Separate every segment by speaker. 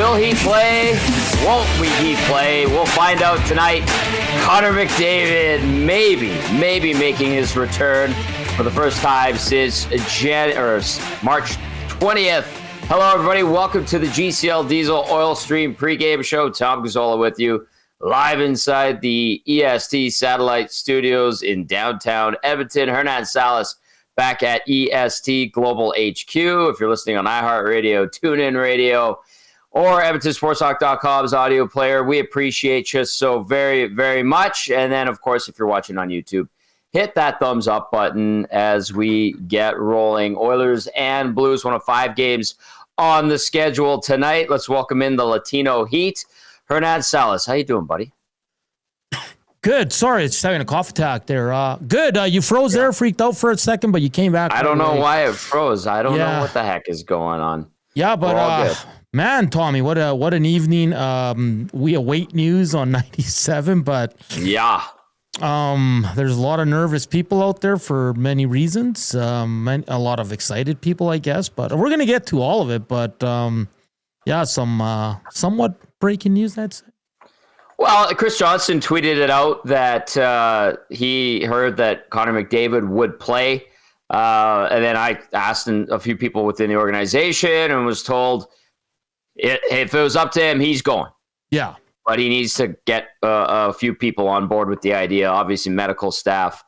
Speaker 1: Will he play? Won't he play? We'll find out tonight. Connor McDavid maybe making his return for the first time since March 20th. Hello, everybody. Welcome to the GCL Diesel Oil Stream pregame show. Tom Gazzola with you, live inside the EST satellite studios in downtown Edmonton. Hernan Salas back at EST Global HQ. If you're listening on iHeartRadio, TuneIn Radio, or EdmontonSportsTalk.com's audio player, we appreciate you so very, very much. And then, of course, if you're watching on YouTube, hit that thumbs up button as we get rolling. Oilers and Blues, one of 5 games on the schedule tonight. Let's welcome in the Latino Heat. Hernan Salas, how you doing, buddy?
Speaker 2: Good. Sorry, it's having a cough attack there. Good. You froze there, freaked out for a second, but you came back.
Speaker 1: I don't know why it froze. I don't know what the heck is going on.
Speaker 2: Yeah, but man, Tommy, what an evening. We await news on 97, but
Speaker 1: yeah.
Speaker 2: There's a lot of nervous people out there for many reasons. A lot of excited people, I guess, but we're going to get to all of it. But yeah, some somewhat breaking news, I'd say.
Speaker 1: Well, Chris Johnson tweeted it out that he heard that Connor McDavid would play. And then I asked a few people within the organization and was told if it was up to him, he's going.
Speaker 2: Yeah.
Speaker 1: But he needs to get a few people on board with the idea, obviously medical staff,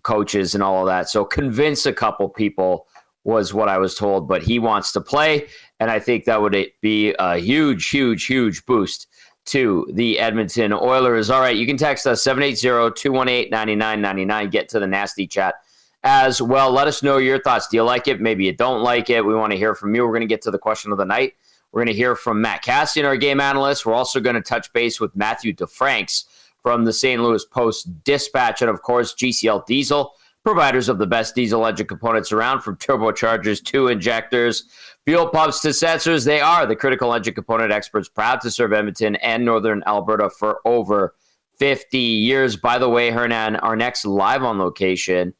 Speaker 1: coaches, and all of that. So convince a couple people was what I was told, but he wants to play. And I think that would be a huge, huge, huge boost to the Edmonton Oilers. All right, you can text us 780-218-9999. Get to the nasty chat as well. Let us know your thoughts. Do you like it? Maybe you don't like it. We want to hear from you. We're going to get to the question of the night. We're going to hear from Matt Kassian, our game analyst. We're also going to touch base with Matthew DeFranks from the St. Louis Post-Dispatch. And, of course, GCL Diesel, providers of the best diesel engine components around, from turbochargers to injectors, fuel pumps to sensors. They are the critical engine component experts, proud to serve Edmonton and Northern Alberta for over 50 years. By the way, Hernan, our next live on location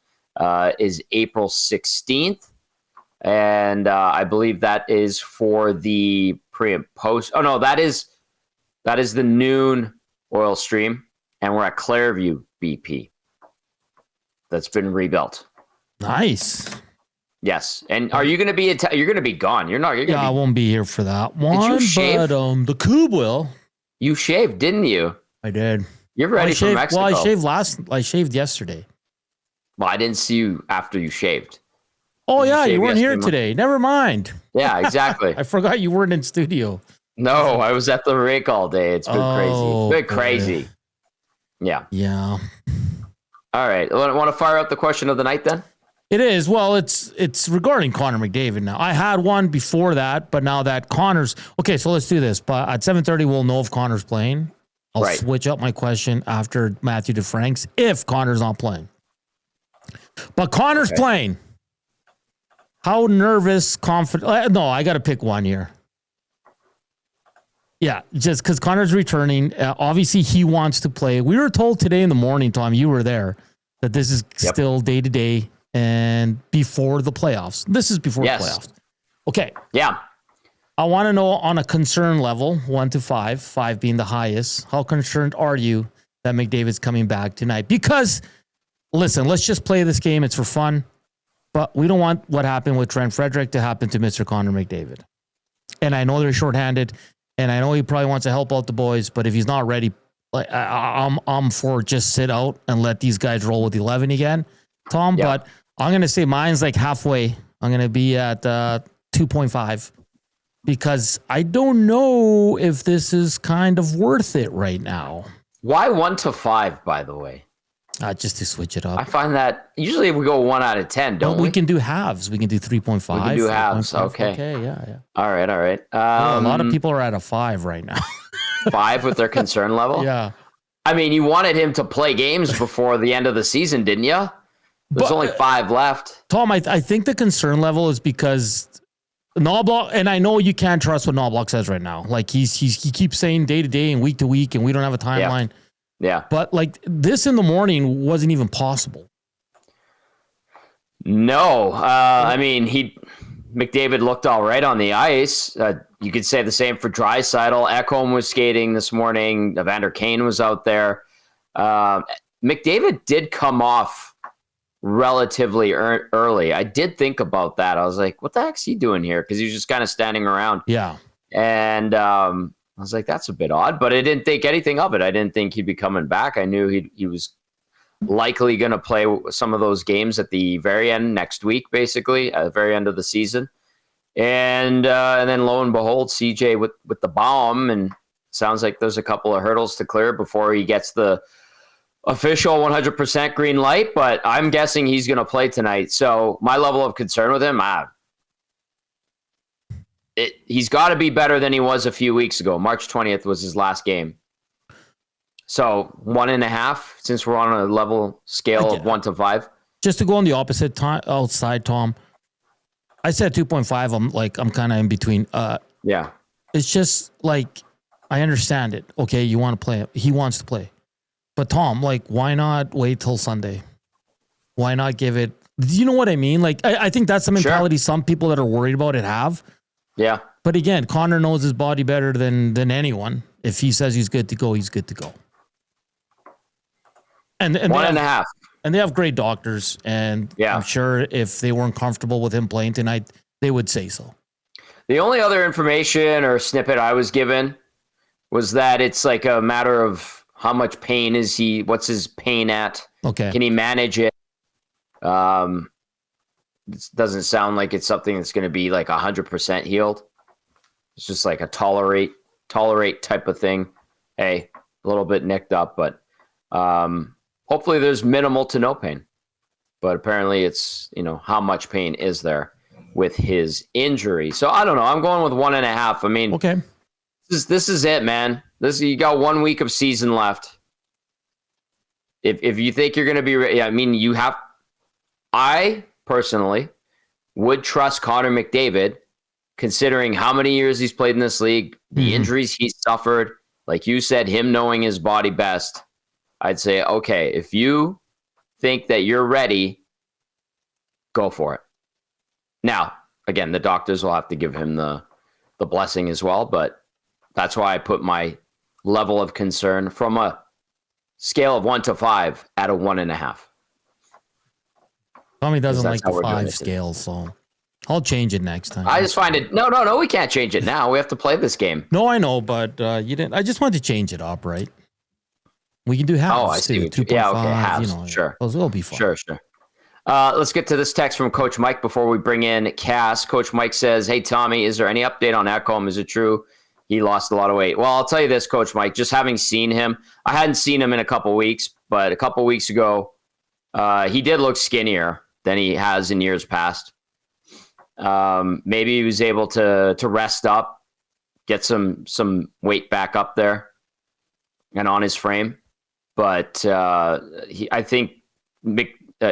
Speaker 1: is April 16th. And I believe that is for the pre and post. Oh, no, that is the noon oil stream. And we're at Clairview BP. That's been rebuilt.
Speaker 2: Nice.
Speaker 1: Yes. And are you going to be you're going to be gone. You're not.
Speaker 2: I won't be here for that one.
Speaker 1: Did you shave?
Speaker 2: But the Coob will.
Speaker 1: You shaved, didn't you?
Speaker 2: I did.
Speaker 1: You're ready for Mexico.
Speaker 2: Well, I shaved yesterday.
Speaker 1: Well, I didn't see you after you shaved.
Speaker 2: Oh, yeah, you weren't here today. Never mind.
Speaker 1: Yeah, exactly.
Speaker 2: I forgot you weren't in studio.
Speaker 1: No, I was at the rink all day. It's been crazy. It's been crazy. Yeah.
Speaker 2: Yeah.
Speaker 1: All right. Want to fire out the question of the night then?
Speaker 2: It is. Well, it's regarding Connor McDavid now. I had one before that, but now that Connor's... Okay, so let's do this. But at 7:30, we'll know if Connor's playing. I'll switch up my question after Matthew DeFranks if Connor's not playing. But Connor's playing. How nervous, confident... No, I got to pick one here. Yeah, just because Connor's returning. Obviously, he wants to play. We were told today in the morning, Tom, you were there, that this is still day-to-day and before the playoffs. This is before the playoffs. Okay.
Speaker 1: Yeah.
Speaker 2: I want to know on a concern level, 1 to 5, 5 being the highest, how concerned are you that McDavid's coming back tonight? Because, listen, let's just play this game. It's for fun. But we don't want what happened with Trent Frederick to happen to Mr. Connor McDavid. And I know they're shorthanded, and I know he probably wants to help out the boys, but if he's not ready, I'm for just sit out and let these guys roll with 11 again, Tom. Yeah. But I'm going to say mine's like halfway. I'm going to be at 2.5 because I don't know if this is kind of worth it right now.
Speaker 1: Why 1 to 5, by the way?
Speaker 2: Just to switch it up.
Speaker 1: I find that usually we go 1 out of 10, don't we?
Speaker 2: We can do halves. We can do 3.5.
Speaker 1: We can do halves. Okay.
Speaker 2: Okay. Yeah.
Speaker 1: All right.
Speaker 2: A lot of people are at a 5 right now.
Speaker 1: 5 with their concern level?
Speaker 2: Yeah.
Speaker 1: I mean, you wanted him to play games before the end of the season, didn't you? There's only 5 left.
Speaker 2: Tom, I think the concern level is because Knobloch, and I know you can't trust what Knobloch says right now. Like he keeps saying day to day and week to week, and we don't have a timeline.
Speaker 1: Yeah.
Speaker 2: But like this in the morning wasn't even possible.
Speaker 1: No. I mean, McDavid looked all right on the ice. You could say the same for Draisaitl. Ekholm was skating this morning. Evander Kane was out there. McDavid did come off relatively early. I did think about that. I was like, what the heck's he doing here? Because he was just kind of standing around.
Speaker 2: Yeah.
Speaker 1: And I was like, that's a bit odd. But I didn't think anything of it. I didn't think he'd be coming back. I knew he was likely going to play some of those games at the very end next week, basically, at the very end of the season. And then lo and behold, CJ with the bomb, and sounds like there's a couple of hurdles to clear before he gets the official 100% green light, but I'm guessing he's going to play tonight. So my level of concern with him, he's got to be better than he was a few weeks ago. March 20th was his last game. So 1.5, since we're on a level scale of 1 to 5.
Speaker 2: Just to go on the opposite outside, Tom, I said 2.5. I'm kind of in between.
Speaker 1: Yeah.
Speaker 2: It's just like, I understand it. Okay, you want to play. He wants to play. But Tom, why not wait till Sunday? Why not give it? Do you know what I mean? I think that's the mentality some people that are worried about it have. Yeah. But again, Connor knows his body better than anyone. If he says he's good to go, he's good to go. And
Speaker 1: 1.5.
Speaker 2: And they have great doctors. And I'm sure if they weren't comfortable with him playing tonight, they would say so.
Speaker 1: The only other information or snippet I was given was that it's like a matter of how much pain is he? What's his pain at?
Speaker 2: Okay.
Speaker 1: Can he manage it? It doesn't sound like it's something that's going to be like 100% healed. It's just like a tolerate type of thing. Hey, a little bit nicked up, but hopefully there's minimal to no pain. But apparently it's, how much pain is there with his injury? So I don't know. I'm going with 1.5. I mean,
Speaker 2: okay.
Speaker 1: This is it, man. You got 1 week of season left. If you think you're going to be ready, I mean, I personally would trust Connor McDavid, considering how many years he's played in this league, the injuries he's suffered, like you said, him knowing his body best. I'd say, okay, if you think that you're ready, go for it. Now, again, the doctors will have to give him the blessing as well, but that's why I put my level of concern from a scale of 1 to 5 at a 1.5.
Speaker 2: Tommy doesn't like the 5 scale, so I'll change it next time.
Speaker 1: I just find it. No, we can't change it now. We have to play this game.
Speaker 2: No, I know, but you didn't. I just wanted to change it up, right? We can do halves.
Speaker 1: Oh, I see.
Speaker 2: 2.5.
Speaker 1: Yeah, okay, halves. Sure.
Speaker 2: It'll be fun.
Speaker 1: Sure. Let's get to this text from Coach Mike before we bring in Cass. Coach Mike says, "Hey, Tommy, is there any update on Ekholm? Is it true he lost a lot of weight?" Well, I'll tell you this, Coach Mike, just having seen him, I hadn't seen him in a couple weeks, but a couple weeks ago, he did look skinnier than he has in years past. Maybe he was able to rest up, get some weight back up there and on his frame. But I think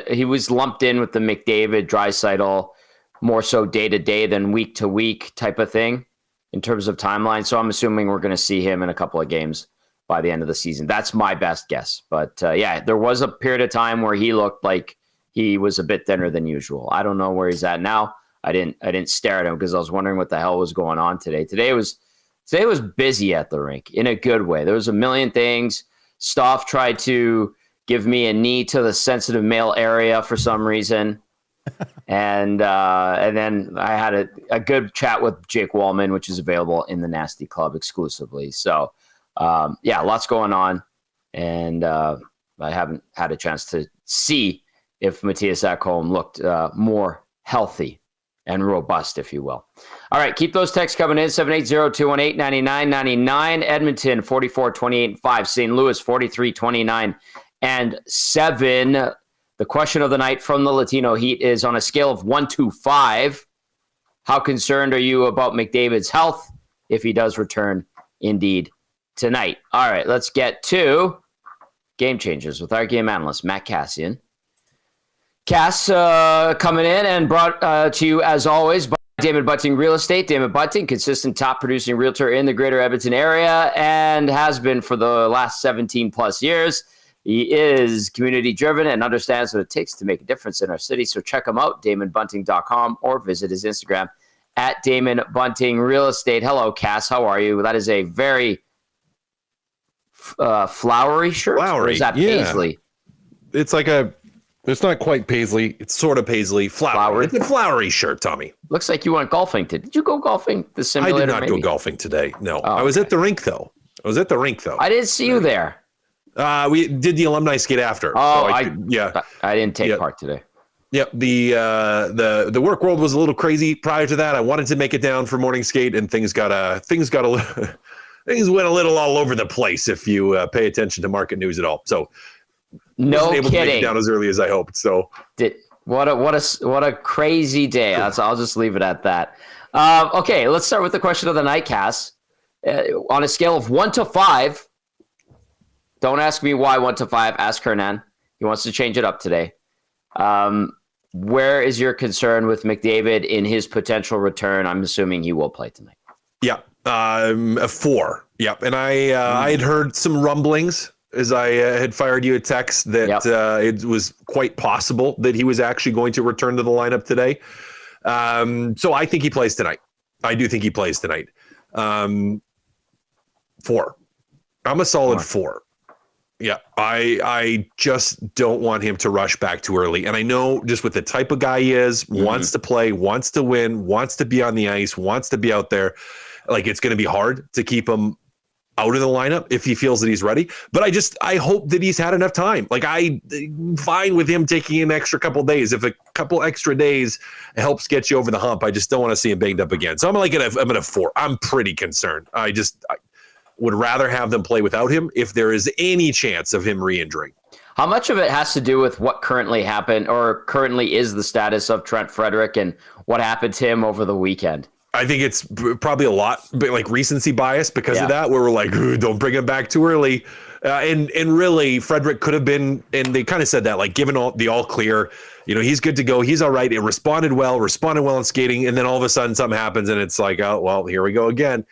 Speaker 1: he was lumped in with the McDavid, Draisaitl, more so day-to-day than week-to-week type of thing in terms of timeline. So I'm assuming we're going to see him in a couple of games by the end of the season. That's my best guess. But there was a period of time where he looked like he was a bit thinner than usual. I don't know where he's at now. I didn't stare at him because I was wondering what the hell was going on today. Today was busy at the rink in a good way. There was a million things. Stoff tried to give me a knee to the sensitive male area for some reason. And then I had a good chat with Jake Wallman, which is available in the Nasty Club exclusively. So, lots going on. And I haven't had a chance to see if Matthias Ekholm looked more healthy and robust, if you will. All right, keep those texts coming in, 780-218-9999. Edmonton, 44-28-5. St. Louis, 43-29-7. The question of the night from the Latino Heat is, on a scale of 1 to 5, how concerned are you about McDavid's health if he does return indeed tonight? All right, let's get to Game Changers with our game analyst, Matt Kassian. Cass coming in and brought to you, as always, by David Bunting Real Estate. David Bunting, consistent top-producing realtor in the greater Edmonton area and has been for the last 17-plus years. He is community-driven and understands what it takes to make a difference in our city. So check him out, DamonBunting.com, or visit his Instagram at Damon Bunting Real Estate. Hello, Cass. How are you? That is a very flowery shirt. Or is that paisley?
Speaker 3: It's like it's not quite paisley. It's sort of paisley. Flowery. It's a flowery shirt, Tommy.
Speaker 1: Looks like you went golfing. Did you go golfing? The simulator?
Speaker 3: I did not go golfing today. No, I was at the rink though. I didn't see
Speaker 1: you there.
Speaker 3: We did the alumni skate after.
Speaker 1: Oh, I didn't take part today.
Speaker 3: Yep. The work world was a little crazy prior to that. I wanted to make it down for morning skate, and things went a little all over the place if you pay attention to market news at all. So
Speaker 1: no
Speaker 3: wasn't able
Speaker 1: kidding.
Speaker 3: to make it down as early as I hoped. So
Speaker 1: what a crazy day. I'll just leave it at that. Okay, let's start with the question of the night, Cass. On a scale of 1 to 5, don't ask me why 1 to 5. Ask Hernan. He wants to change it up today. Where is your concern with McDavid in his potential return? I'm assuming he will play tonight.
Speaker 3: Yeah, a 4. Yep, and I had heard some rumblings as I had fired you a text that it was quite possible that he was actually going to return to the lineup today. So I think he plays tonight. I do think he plays tonight. 4. I'm a solid 4. Yeah, I just don't want him to rush back too early. And I know just with the type of guy he is, wants to play, wants to win, wants to be on the ice, wants to be out there. Like, it's going to be hard to keep him out of the lineup if he feels that he's ready. But I hope that he's had enough time. Like, I'm fine with him taking an extra couple days. If a couple extra days helps get you over the hump, I just don't want to see him banged up again. So I'm at a 4. I'm pretty concerned. I would rather have them play without him if there is any chance of him re-injuring.
Speaker 1: How much of it has to do with what currently happened or currently is the status of Trent Frederic and what happened to him over the weekend?
Speaker 3: I think it's probably a lot, but like recency bias because of that, where we're like, don't bring him back too early. And really, Frederic could have been, and they kind of said that, like, given the all clear, he's good to go. He's all right. It responded well in skating. And then all of a sudden something happens and it's like, oh, well, here we go again,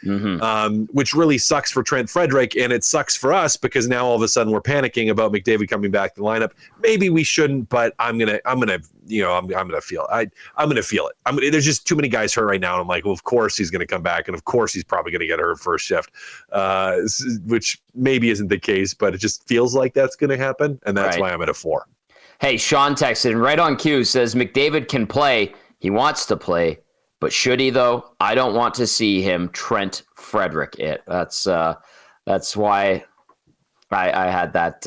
Speaker 3: which really sucks for Trent Frederic. And it sucks for us because now all of a sudden we're panicking about McDavid coming back to the lineup. Maybe we shouldn't, but I'm going to feel it. There's just too many guys hurt right now. And I'm like, well, of course he's going to come back. And of course he's probably going to get hurt first shift, which maybe isn't the case, but it just feels like that's going to happen. And that's why I'm at a 4.
Speaker 1: Hey, Sean texted right on cue, says McDavid can play. He wants to play, but should he though? I don't want to see him Trent Frederic it. That's why I had that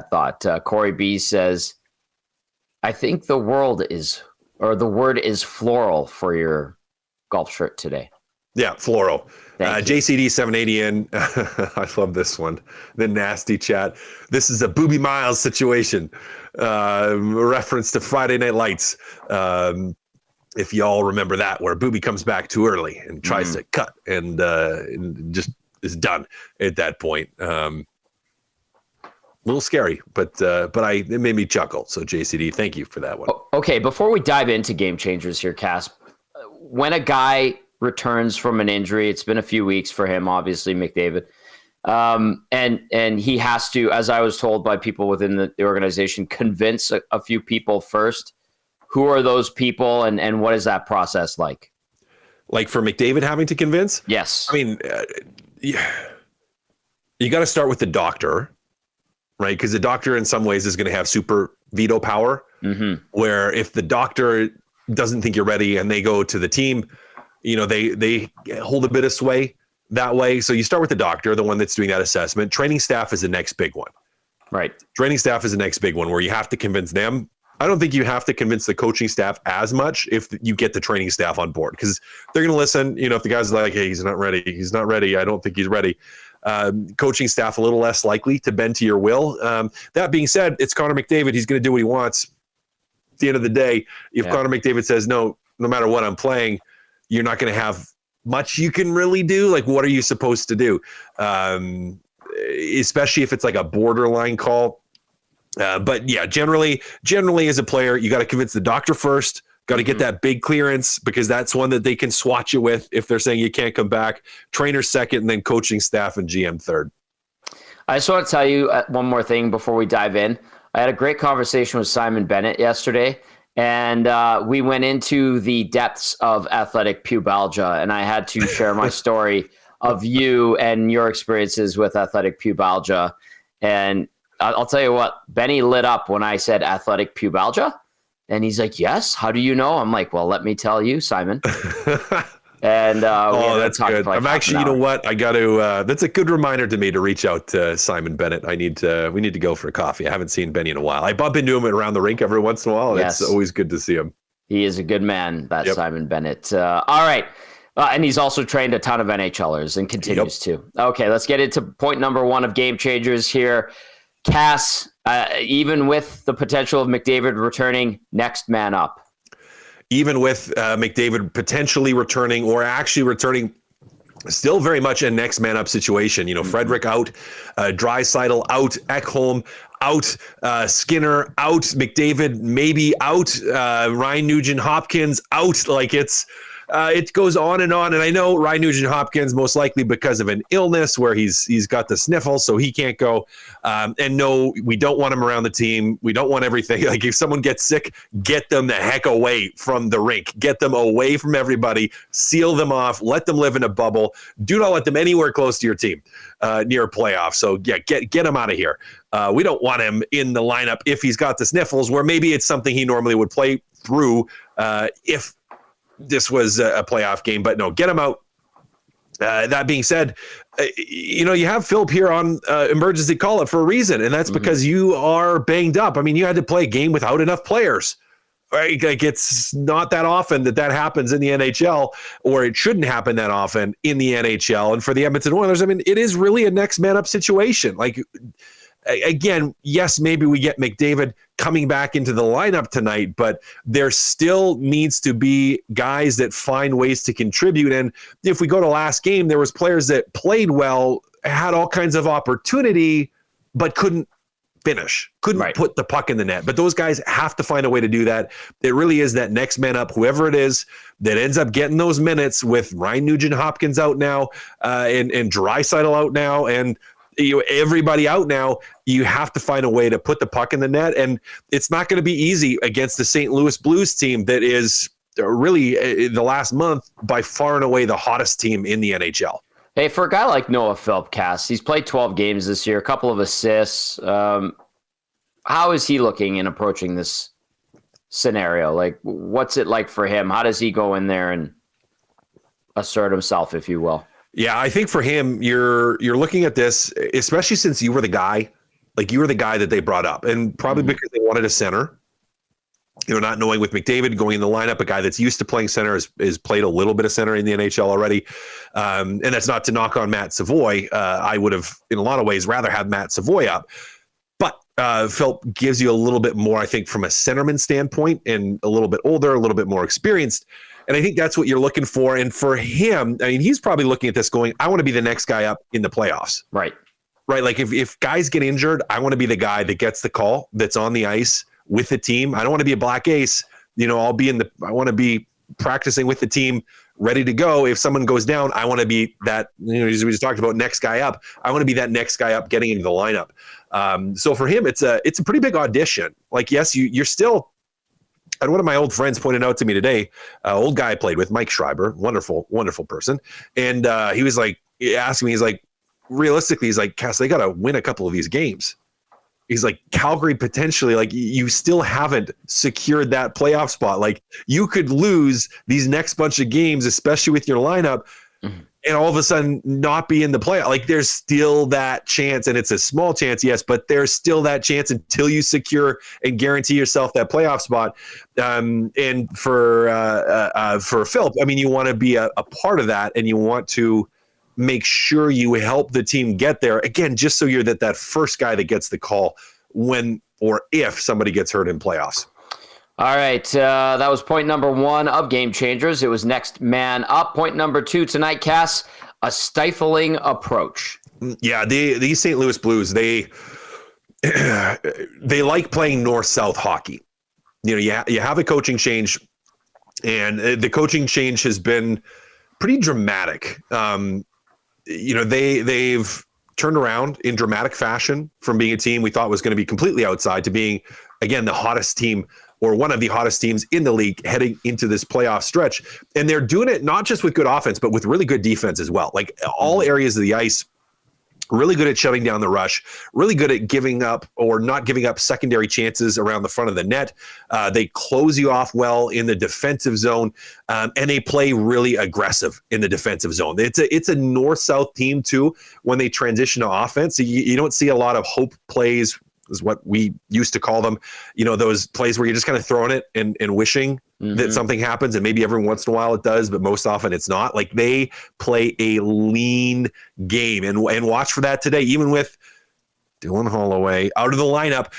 Speaker 1: thought. Corey B says, I think the word is floral for your golf shirt today.
Speaker 3: Yeah, floral. JCD 780 in. I love this one. The nasty chat. This is a Booby Miles situation. Reference to Friday Night Lights. If y'all remember that, where Booby comes back too early and tries to cut and just is done at that point. A little scary, but it made me chuckle. So JCD, thank you for that one.
Speaker 1: Okay, before we dive into game changers here, Cass, when a guy returns from an injury, it's been a few weeks for him, obviously, McDavid. And he has to, as I was told by people within the organization, convince a few people first. Who are those people and what is that process like?
Speaker 3: Like for McDavid having to convince?
Speaker 1: Yes.
Speaker 3: I mean, you got to start with the doctor, right? Because the doctor in some ways is going to have super veto power, where if the doctor doesn't think you're ready and they go to the team, they hold a bit of sway that way. So you start with the doctor, the one that's doing that assessment. Training staff is the next big one. Right. Training staff is the next big one where you have to convince them. I don't think you have to convince the coaching staff as much if you get the training staff on board, because they're going to listen. If the guy's like, hey, he's not ready. I don't think he's ready. Coaching staff a little less likely to bend to your will. That being said, it's Connor McDavid. He's going to do what he wants. At the end of the day, if Connor McDavid says, no matter what I'm playing, you're not going to have much you can really do. Like, what are you supposed to do? Especially if it's like a borderline call. But yeah, generally as a player, you got to convince the doctor first, got to get that big clearance, because that's one that they can swat you with if they're saying you can't come back. Trainer second, and then coaching staff and GM third.
Speaker 1: I just want to tell you one more thing before we dive in. I had a great conversation with Simon Bennett yesterday, and we went into the depths of athletic pubalgia, and I had to share my story of you and your experiences with athletic pubalgia. And I'll tell you what, Benny lit up when I said athletic pubalgia, and he's like, yes, how do you know? I'm like, well, let me tell you, Simon. And
Speaker 3: that's good. I'm actually, you know what? I got to. That's a good reminder to me to reach out to Simon Bennett. We need to go for a coffee. I haven't seen Benny in a while. I bump into him around the rink every once in a while. And It's always good to see him.
Speaker 1: He is a good man, that Simon Bennett. All right. And he's also trained a ton of NHLers and continues to. Okay, let's get into point number 1 of Game Changers here. Cass, even with the potential of McDavid returning, next man up.
Speaker 3: Even with McDavid potentially returning or actually returning, still very much a next man up situation. You know, Frederick out, Draisaitl out, Ekholm out, Skinner out, McDavid maybe out, Ryan Nugent-Hopkins out. Like it goes on. And I know Ryan Nugent-Hopkins most likely because of an illness where he's got the sniffles, so he can't go. And no, we don't want him around the team. We don't want everything. Like if someone gets sick, get them the heck away from the rink. Get them away from everybody. Seal them off. Let them live in a bubble. Do not let them anywhere close to your team near a playoff. So yeah, get him out of here. We don't want him in the lineup if he's got the sniffles, where maybe it's something he normally would play through if this was a playoff game, but no, get him out. That being said, you have Philip here on emergency call-up for a reason, and that's because you are banged up. I mean, you had to play a game without enough players, right? Like it's not that often that happens in the NHL, or it shouldn't happen that often in the NHL. And for the Edmonton Oilers, I mean, it is really a next man up situation. Like, again, yes, maybe we get McDavid coming back into the lineup tonight, but there still needs to be guys that find ways to contribute. And if we go to last game, there was players that played well, had all kinds of opportunity, but couldn't finish, couldn't put the puck in the net. But those guys have to find a way to do that. It really is that next man up, whoever it is that ends up getting those minutes, with Ryan Nugent-Hopkins out now, and Draisaitl out now, and everybody out now. You have to find a way to put the puck in the net, and it's not going to be easy against the St. Louis Blues team that is really, the last month, by far and away the hottest team in the NHL.
Speaker 1: Hey, for a guy like Noah Philp, Cass, he's played 12 games this year, a couple of assists. How is he looking and approaching this scenario? Like, what's it like for him? How does he go in there and assert himself, if you will?
Speaker 3: Yeah, I think for him, you're looking at this, especially since you were the guy. Like, you were the guy that they brought up, and probably because they wanted a center. Not knowing with McDavid going in the lineup, a guy that's used to playing center has played a little bit of center in the NHL already. And that's not to knock on Matt Savoy. I would have, in a lot of ways, rather have Matt Savoy up. But Philp gives you a little bit more, I think, from a centerman standpoint, and a little bit older, a little bit more experienced. And I think that's what you're looking for. And for him, I mean, he's probably looking at this going, I want to be the next guy up in the playoffs.
Speaker 1: Right.
Speaker 3: Like if guys get injured, I want to be the guy that gets the call, that's on the ice with the team. I don't want to be a black ace. I want to be practicing with the team, ready to go. If someone goes down, I want to be that, as we just talked about, next guy up. I want to be that next guy up getting into the lineup. So for him, it's a pretty big audition. Like, yes, you're still, and one of my old friends pointed out to me today, old guy I played with, Mike Schreiber, wonderful, wonderful person. And he was like, asking me, he's like, realistically, he's like, Cass, they got to win a couple of these games. He's like, Calgary potentially, like, you still haven't secured that playoff spot. Like, you could lose these next bunch of games, especially with your lineup, and all of a sudden not be in the playoff. Like, there's still that chance, and it's a small chance, yes, but there's still that chance until you secure and guarantee yourself that playoff spot. And for Philip, I mean, you want to be a part of that, and you want to make sure you help the team get there, again, just so you're that first guy that gets the call when or if somebody gets hurt in playoffs.
Speaker 1: All right, that was point number 1 of Game Changers. It was next man up. Point number 2 tonight, Cass, a stifling approach.
Speaker 3: Yeah, these St. Louis Blues, they like playing north-south hockey. You have a coaching change, and the coaching change has been pretty dramatic. They've turned around in dramatic fashion from being a team we thought was going to be completely outside to being, again, the hottest team or one of the hottest teams in the league heading into this playoff stretch. And they're doing it not just with good offense, but with really good defense as well. Like all areas of the ice, really good at shutting down the rush, really good at giving up or not giving up secondary chances around the front of the net. They close you off well in the defensive zone, and they play really aggressive in the defensive zone. It's a north-south team, too, when they transition to offense. So you don't see a lot of hope plays, is what we used to call them. Those plays where you're just kind of throwing it and wishing that something happens, and maybe every once in a while it does, but most often it's not. Like, they play a lean game, and watch for that today. Even with Dylan Holloway out of the lineup,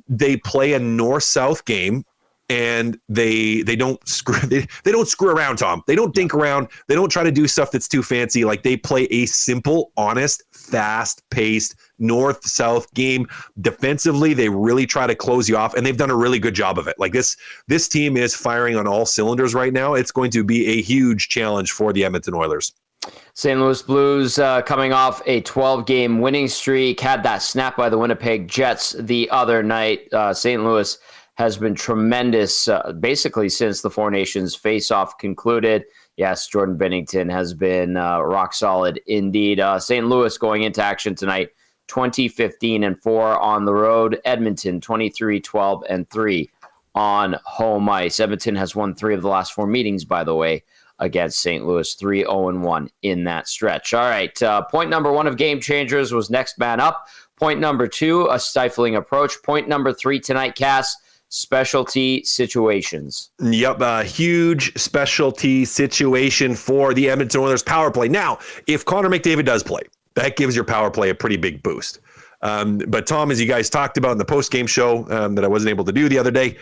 Speaker 3: they play a north-south game, and they don't screw they don't screw around, Tom. They don't dink around. They don't try to do stuff that's too fancy. Like, they play a simple, honest, fast-paced north-south game. Defensively, they really try to close you off, and they've done a really good job of it. Like, this team is firing on all cylinders right now. It's going to be a huge challenge for the Edmonton Oilers.
Speaker 1: St. Louis Blues coming off a 12-game winning streak, had that snap by the Winnipeg Jets the other night. St. Louis has been tremendous basically since the Four Nations face-off concluded. Yes, Jordan Binnington has been rock solid indeed. St. Louis going into action tonight, 20-15-4 on the road. Edmonton, 23-12-3 on home ice. Edmonton has won 3 of the last 4 meetings, by the way, against St. Louis, 3-0-1 in that stretch. All right, point number 1 of Game Changers was next man up. Point number 2, a stifling approach. Point number 3 tonight, Cass, specialty situations.
Speaker 3: Yep, a huge specialty situation for the Edmonton Oilers power play. Now, if Connor McDavid does play, that gives your power play a pretty big boost. But Tom, as you guys talked about in the post-game show that I wasn't able to do the other day,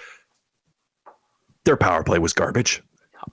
Speaker 3: their power play was garbage.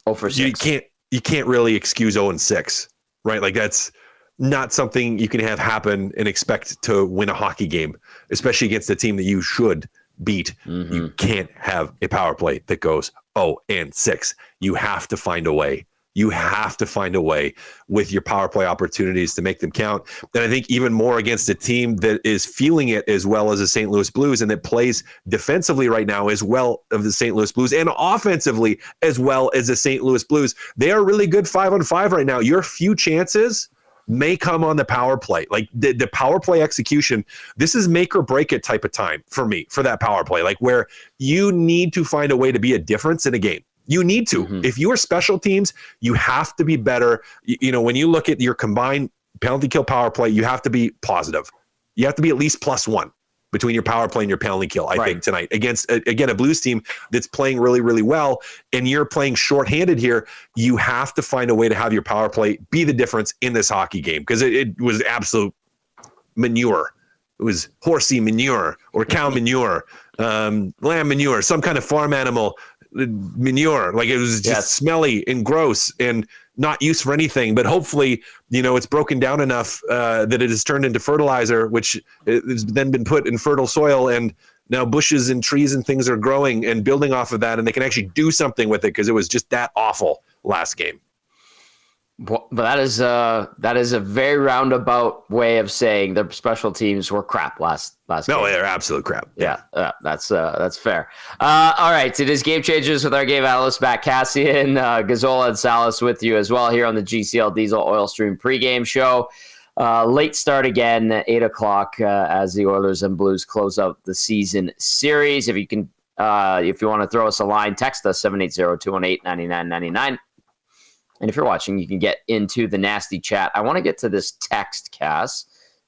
Speaker 1: 0 for 6.
Speaker 3: You can't really excuse 0-6, right? Like, that's not something you can have happen and expect to win a hockey game, especially against a team that you should beat. You can't have a power play that goes 0-6. You have to find a way. You have to find a way with your power play opportunities to make them count. And I think even more against a team that is feeling it as well as the St. Louis Blues, and that plays defensively right now as well of the St. Louis Blues, and offensively as well as the St. Louis Blues. They are really good 5-on-5 right now. Your few chances may come on the power play. Like, the power play execution, this is make or break it type of time for me, for that power play, like where you need to find a way to be a difference in a game. You need to. If you are special teams, you have to be better. When you look at your combined penalty kill power play, you have to be positive. You have to be at least +1 between your power play and your penalty kill, I think, tonight against, again, a Blues team that's playing really, really well, and you're playing shorthanded here. You have to find a way to have your power play be the difference in this hockey game, because it was absolute manure. It was horsey manure or cow manure, lamb manure, some kind of farm animal manure. Like, it was just smelly and gross and not used for anything. But hopefully, it's broken down enough that it is turned into fertilizer, which has then been put in fertile soil, and now bushes and trees and things are growing and building off of that, and they can actually do something with it, because it was just that awful last game.
Speaker 1: But that is a very roundabout way of saying their special teams were crap last game.
Speaker 3: No, they're absolute crap.
Speaker 1: Yeah, that's fair. All right, it is Game Changers with our game analyst Matt Kassian, Gazzola and Salas with you as well here on the GCL Diesel Oil Stream pregame show. Late start again at 8 o'clock as the Oilers and Blues close out the season series. If you can, if you want to throw us a line, text us 780-218-9999. And if you're watching, you can get into the nasty chat. I want to get to this text, Cass.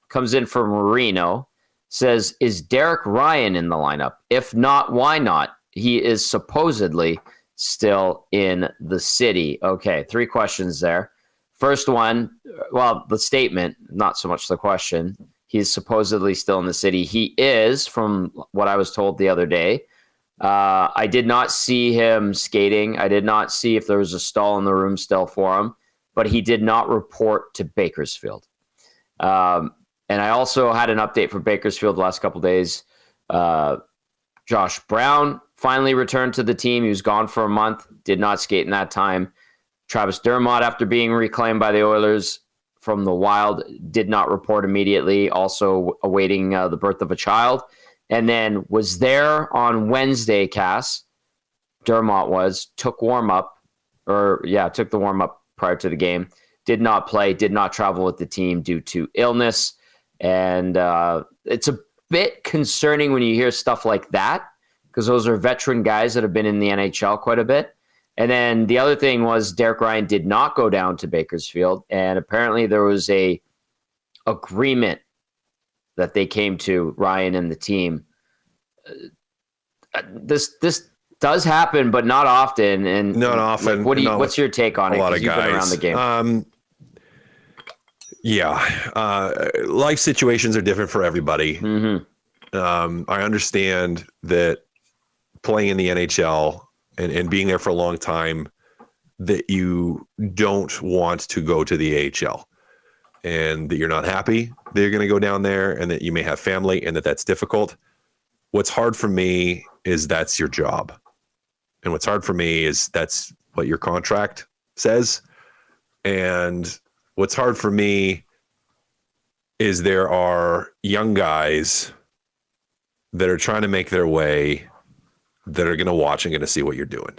Speaker 1: Comes in from Marino. Says, is Derek Ryan in the lineup? If not, why not? He is supposedly still in the city. Okay, 3 questions there. First one, well, the statement, not so much the question. He's supposedly still in the city. He is, from what I was told the other day. I did not see him skating. I did not see if there was a stall in the room still for him, but he did not report to Bakersfield. And I also had an update for Bakersfield the last couple of days. Josh Brown finally returned to the team. He was gone for a month, did not skate in that time. Travis Dermott, after being reclaimed by the Oilers, from the Wild, did not report immediately, also awaiting the birth of a child. And then was there on Wednesday, Cass. Dermott took the warm-up prior to the game. Did not play, did not travel with the team due to illness. And it's a bit concerning when you hear stuff like that, because those are veteran guys that have been in the NHL quite a bit. And then the other thing was Derek Ryan did not go down to Bakersfield, and apparently there was a agreement that they came to, Ryan and the team. This does happen, but not often. And
Speaker 3: not often.
Speaker 1: Like, what's your take on it?
Speaker 3: A lot of
Speaker 1: you've
Speaker 3: guys
Speaker 1: been around the game.
Speaker 3: Life situations are different for everybody.
Speaker 1: Mm-hmm.
Speaker 3: I understand that playing in the NHL and being there for a long time, that you don't want to go to the AHL, and that you're not happy that you're going to go down there, and that you may have family, and that's difficult. What's hard for me is that's your job. And what's hard for me is that's what your contract says. And what's hard for me is there are young guys that are trying to make their way, that are going to watch and going to see what you're doing.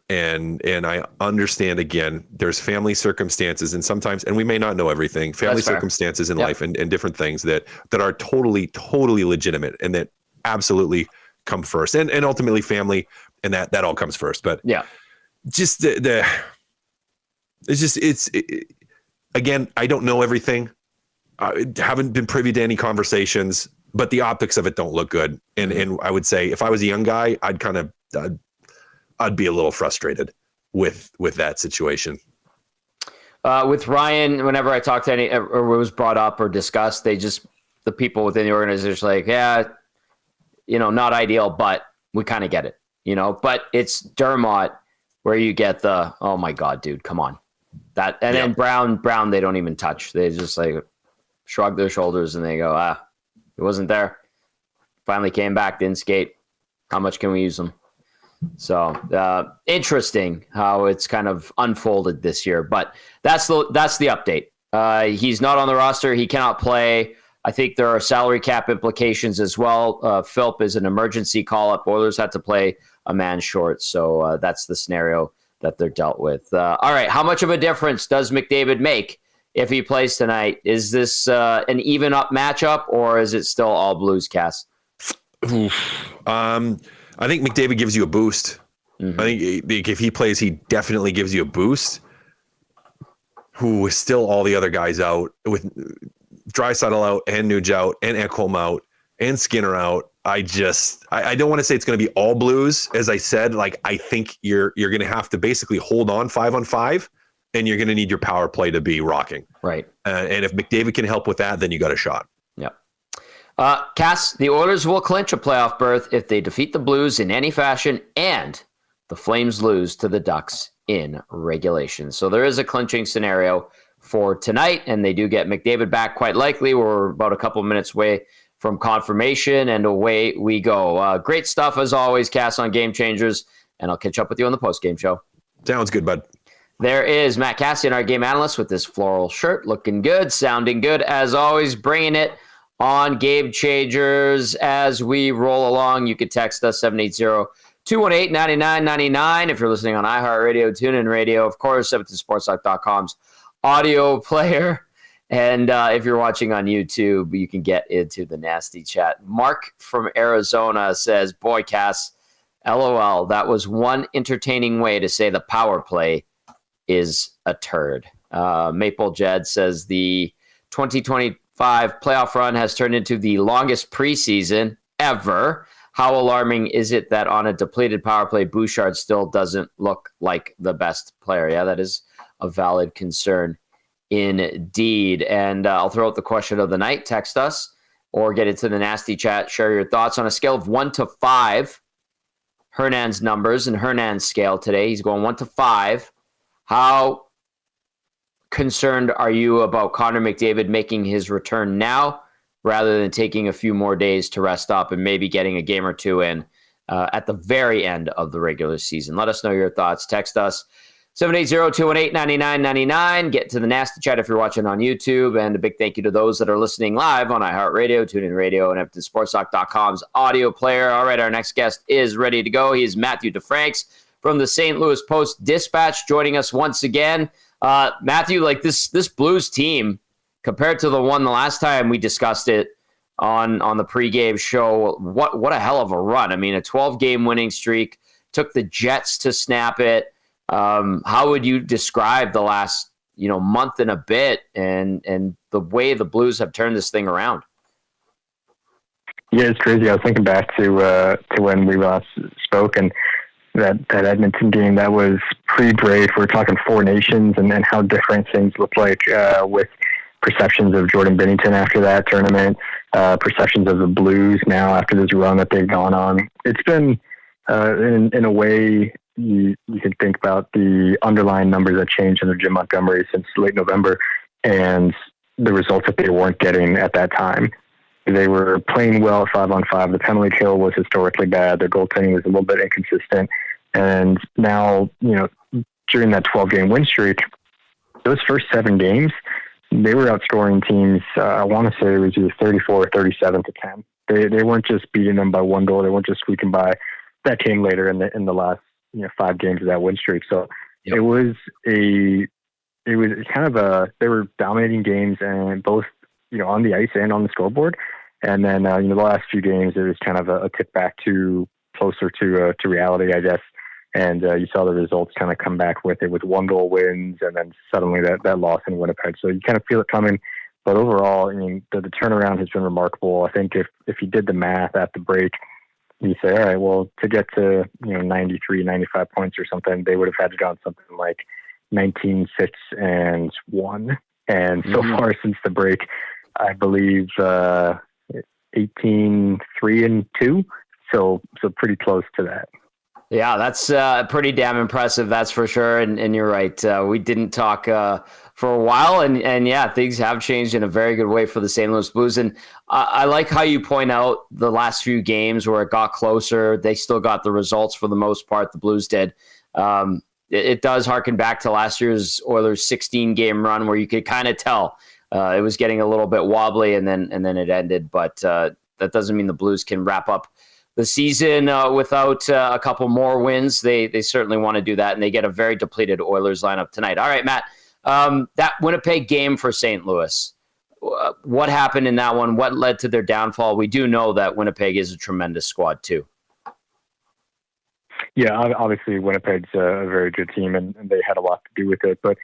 Speaker 3: And I understand, again, there's family circumstances, and sometimes, and we may not know everything, family circumstances in life and different things that are totally legitimate and that absolutely come first, and ultimately family, and that all comes first. But just again, I don't know everything. I haven't been privy to any conversations, but the optics of it don't look good. And I would say if I was a young guy, I'd be a little frustrated with that situation.
Speaker 1: With Ryan, whenever I talked to any, or it was brought up or discussed, the people within the organization are like, not ideal, but we kind of get it, but it's Dermott where you get the, oh my God, dude, come on. That, and then Brown, they don't even touch. They just like shrug their shoulders and they go, it wasn't there. Finally came back, didn't skate. How much can we use them? So interesting how it's kind of unfolded this year, but that's the update. He's not on the roster. He cannot play. I think there are salary cap implications as well. Philp is an emergency call-up. Oilers had to play a man short, so that's the scenario that they're dealt with. All right, how much of a difference does McDavid make if he plays tonight? Is this an even-up matchup, or is it still all Blues, Cass?
Speaker 3: I think McDavid gives you a boost. Mm-hmm. I think if he plays, he definitely gives you a boost. Who is still all the other guys out, with Draisaitl out and Nuge out and Ekholm out and Skinner out. I don't want to say it's going to be all Blues. As I said, like, I think you're going to have to basically hold on 5-on-5, and you're going to need your power play to be rocking.
Speaker 1: Right.
Speaker 3: And if McDavid can help with that, then you got a shot.
Speaker 1: Yep. Cass, the Oilers will clinch a playoff berth if they defeat the Blues in any fashion and the Flames lose to the Ducks in regulation. So there is a clinching scenario for tonight, and they do get McDavid back quite likely. We're about a couple minutes away from confirmation, and away we go. Great stuff as always, Cass, on Game Changers, and I'll catch up with you on the post-game show.
Speaker 3: Sounds good, bud.
Speaker 1: There is Matt Kassian, our game analyst, with this floral shirt, looking good, sounding good as always, bringing it on Game Changers as we roll along. You can text us 780-218-9999 if you're listening on iHeartRadio, TuneIn Radio, of course, EdmontonSportsTalk.com's audio player. And if you're watching on YouTube, you can get into the nasty chat. Mark from Arizona says, boy, Cass, LOL, that was one entertaining way to say the power play is a turd. Maple Jed says the 2025 playoff run has turned into the longest preseason ever. How alarming is it that on a depleted power play, Bouchard still doesn't look like the best player? Yeah, that is a valid concern indeed. And I'll throw out the question of the night. Text us or get into the nasty chat. Share your thoughts on a scale of 1 to 5. Hernan's numbers and Hernan's scale today. He's going 1 to 5. How concerned are you about Connor McDavid making his return now rather than taking a few more days to rest up and maybe getting a game or two in at the very end of the regular season? Let us know your thoughts. Text us 780-218-9999. Get to the nasty chat if you're watching on YouTube. And a big thank you to those that are listening live on iHeartRadio, TuneIn Radio, and EdmontonSportsTalk.com's audio player. All right, our next guest is ready to go. He is Matthew DeFranks from the St. Louis Post-Dispatch, joining us once again. Matthew, like this Blues team, compared to the one the last time we discussed it on the pregame show, what a hell of a run. I mean, a 12-game winning streak, took the Jets to snap it. How would you describe the last, month and a bit and the way the Blues have turned this thing around?
Speaker 4: Yeah, it's crazy. I was thinking back to when we last spoke, and that Edmonton game, that was pre-break. We're talking Four Nations and how different things look like with perceptions of Jordan Binnington after that tournament, perceptions of the Blues now after this run that they've gone on. It's been, in a way, you can think about the underlying numbers that changed under Jim Montgomery since late November and the results that they weren't getting at that time. They were playing well at 5-on-5. The penalty kill was historically bad. Their goaltending was a little bit inconsistent. And now, during that 12-game win streak, those first 7 games, they were outscoring teams. I want to say it was either 34 or 37 to 10. They weren't just beating them by 1 goal. They weren't just squeaking by. That came later in the last 5 games of that win streak. So It was kind of they were dominating games, and both on the ice and on the scoreboard. And then the last few games, it was kind of a tip back to closer to reality, I guess. And you saw the results kind of come back with 1-goal wins, and then suddenly that loss in Winnipeg. So you kind of feel it coming. But overall, I mean, the turnaround has been remarkable. I think if you did the math at the break, you say, all right, well, to get to 93, 95 points or something, they would have had to go on something like 19-6-1. And so far since the break, I believe 18-3-2. So pretty close to that.
Speaker 1: Yeah, that's pretty damn impressive. That's for sure. And you're right. We didn't talk for a while, and yeah, things have changed in a very good way for the St. Louis Blues. And I like how you point out the last few games where it got closer. They still got the results for the most part. The Blues did. It does harken back to last year's Oilers 16-game run where you could kind of tell it was getting a little bit wobbly, and then it ended. But that doesn't mean the Blues can wrap up the season without a couple more wins. They certainly want to do that, and they get a very depleted Oilers lineup tonight. All right, Matt, that Winnipeg game for St. Louis, what happened in that one? What led to their downfall? We do know that Winnipeg is a tremendous squad too.
Speaker 4: Yeah, obviously Winnipeg's a very good team, and they had a lot to do with it. But,